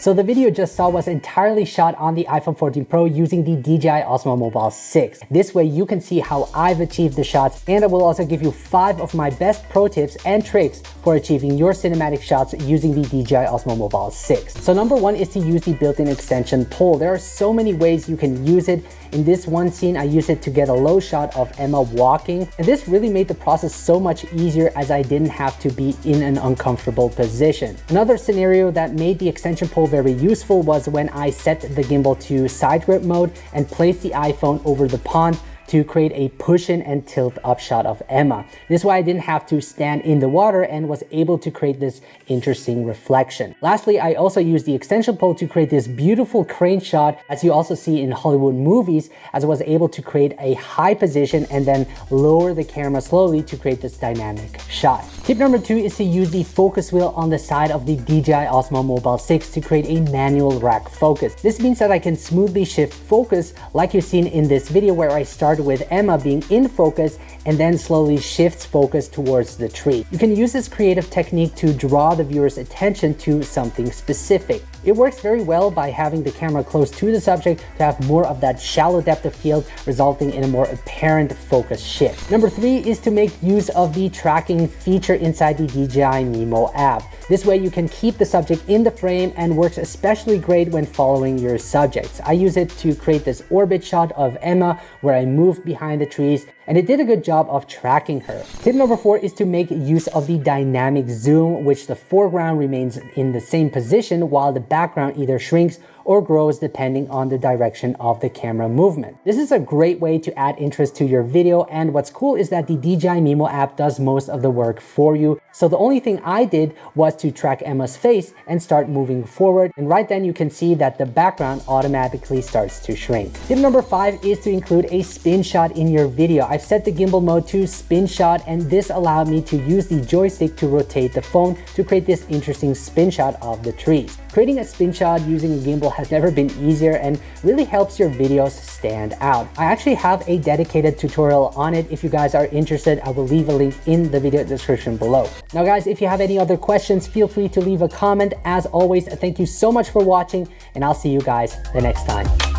So the video you just saw was entirely shot on the iPhone 14 Pro using the DJI Osmo Mobile 6. This way you can see how I've achieved the shots, and I will also give you 5 of my best pro tips and tricks for achieving your cinematic shots using the DJI Osmo Mobile 6. So number 1 is to use the built-in extension pole. There are so many ways you can use it. In this one scene, I used it to get a low shot of Emma walking, and this really made the process so much easier as I didn't have to be in an uncomfortable position. Another scenario that made the extension pole very useful was when I set the gimbal to side grip mode and placed the iPhone over the pond to create a push in and tilt up shot of Emma. This way I didn't have to stand in the water and was able to create this interesting reflection. Lastly, I also used the extension pole to create this beautiful crane shot, as you also see in Hollywood movies, as I was able to create a high position and then lower the camera slowly to create this dynamic shot. Tip number 2 is to use the focus wheel on the side of the DJI Osmo Mobile 6 to create a manual rack focus. This means that I can smoothly shift focus like you've seen in this video, where I start with Emma being in focus and then slowly shifts focus towards the tree. You can use this creative technique to draw the viewer's attention to something specific. It works very well by having the camera close to the subject to have more of that shallow depth of field, resulting in a more apparent focus shift. Number 3 is to make use of the tracking feature inside the DJI Mimo app. This way you can keep the subject in the frame, and works especially great when following your subjects. I use it to create this orbit shot of Emma where I moved behind the trees, and it did a good job of tracking her. Tip number 4 is to make use of the dynamic zoom, which the foreground remains in the same position while the background either shrinks or grows depending on the direction of the camera movement. This is a great way to add interest to your video, and what's cool is that the DJI Mimo app does most of the work for you. So the only thing I did was to track Emma's face and start moving forward, and right then you can see that the background automatically starts to shrink. Tip number 5 is to include a spin shot in your video. I've set the gimbal mode to spin shot, and this allowed me to use the joystick to rotate the phone to create this interesting spin shot of the trees. Creating a spin shot using a gimbal has never been easier and really helps your videos stand out. I actually have a dedicated tutorial on it. If you guys are interested, I will leave a link in the video description below. Now guys, if you have any other questions, feel free to leave a comment. As always, thank you so much for watching, and I'll see you guys the next time.